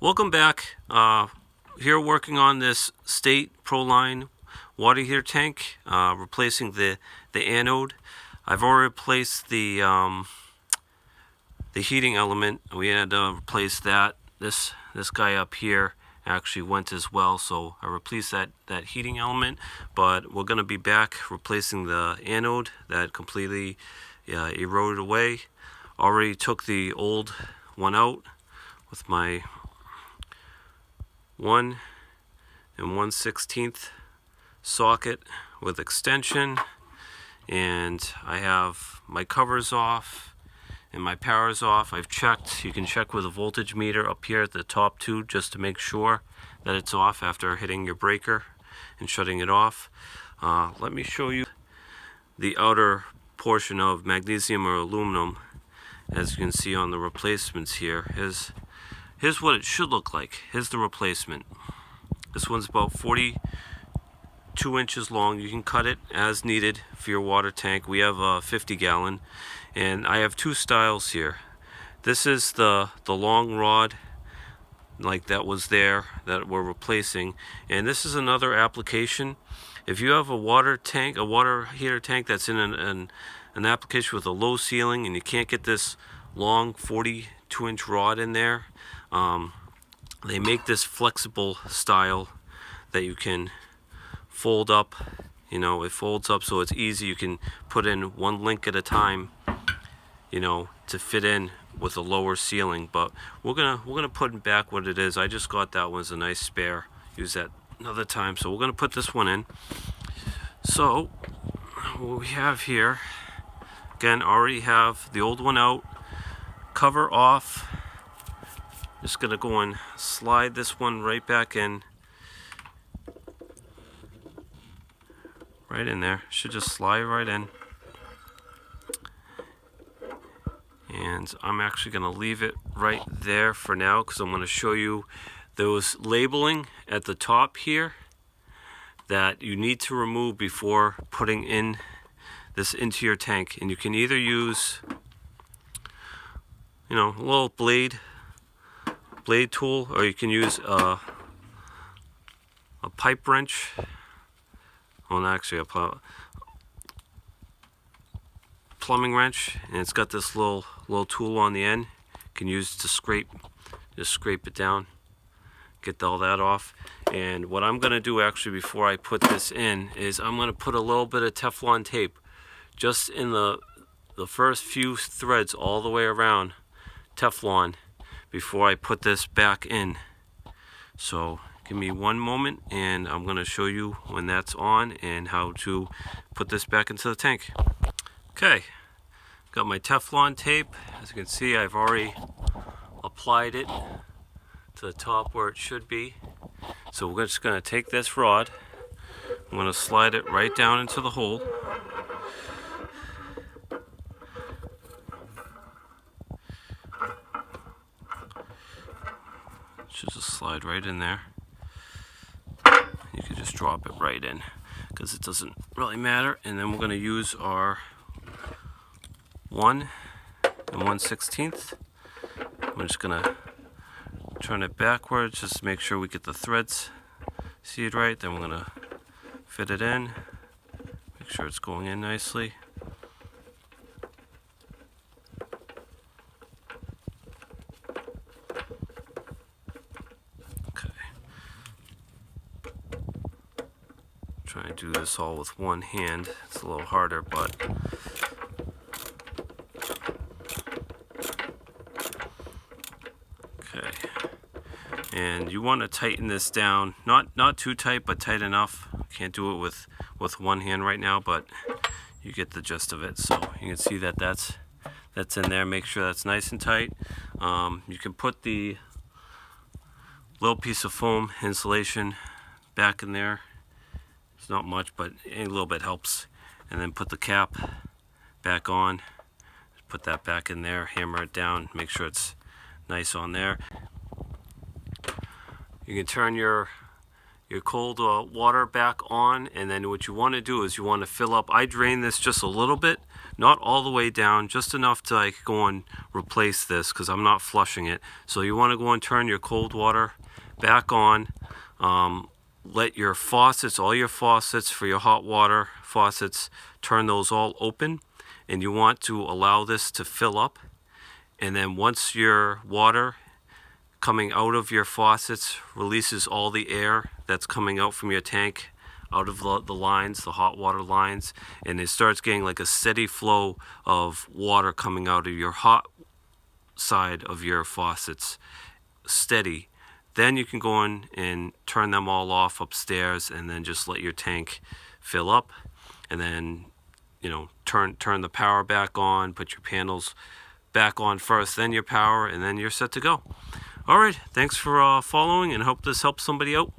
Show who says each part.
Speaker 1: Welcome back. Here working on this State Proline water heater tank, replacing the anode. I've already replaced the heating element. We had to replace that. This guy up here actually went as well, so I replaced that heating element. But we're going to be back replacing the anode that completely eroded away. Already took the old one out with my 1 1/16 socket with extension, and I have my covers off and my power's off. I've checked. You can check with a voltage meter up here at the top too, just to make sure that it's off after hitting your breaker and shutting it off. Let me show you the outer portion of magnesium or aluminum. As you can see on the replacements here, here's what it should look like. Here's the replacement. This one's about 42 inches long. You can cut it as needed for your water tank. We have a 50-gallon, and I have two styles here. This is the long rod, like that was there, that we're replacing, and this is another application. If you have a water heater tank that's in an application with a low ceiling and you can't get this long 42-inch rod in there, they make this flexible style that you can fold up. It folds up so it's easy. You can put in one link at a time, to fit in with a lower ceiling. But we're gonna put back what it is. I just got that one as a nice spare. Use that another time. So we're gonna put this one in. So what we have here, again, already have the old one out, cover off. Just gonna go and slide this one right back in, right in there. Should just slide right in. And I'm actually gonna leave it right there for now, because I'm gonna show you those labeling at the top here that you need to remove before putting in this into your tank. And you can either use a little blade tool, or you can use a pipe wrench. Well, actually a plumbing wrench, and it's got this little tool on the end. You can use it to just scrape it down, get all that off. And what I'm going to do actually before I put this in is I'm going to put a little bit of Teflon tape just in the first few threads all the way around, Teflon, before I put this back in. So give me one moment and I'm going to show you when that's on and how to put this back into the tank. Okay, got my Teflon tape. As you can see, I've already applied it to the top where it should be. So we're just going to take this rod, I'm going to slide it right down into the hole. Should just slide right in there. You can just drop it right in, because it doesn't really matter. And then we're going to use our 1 1/16. I'm just going to turn it backwards, just to make sure we get the threads seated right. Then we're going to fit it in, make sure it's going in nicely. Trying to do this all with one hand. It's a little harder, but okay. And you want to tighten this down, not too tight, but tight enough. Can't do it with one hand right now, but you get the gist of it. So you can see that that's in there. Make sure that's nice and tight. You can put the little piece of foam insulation back in there. It's not much, but a little bit helps. And then put the cap back on. Put that back in there, hammer it down, make sure it's nice on there. You can turn your cold water back on, and then what you want to do is you want to fill up. I drain this just a little bit, not all the way down, just enough to like go and replace this because I'm not flushing it. So you want to go and turn your cold water back on. Let your faucets, all your faucets for your hot water faucets, turn those all open, and you want to allow this to fill up. And then once your water coming out of your faucets releases all the air that's coming out from your tank out of the lines, the hot water lines, and it starts getting like a steady flow of water coming out of your hot side of your faucets, steady. Then you can go in and turn them all off upstairs, and then just let your tank fill up, and then turn the power back on, put your panels back on first, then your power, and then you're set to go. All right, thanks for following, and hope this helps somebody out.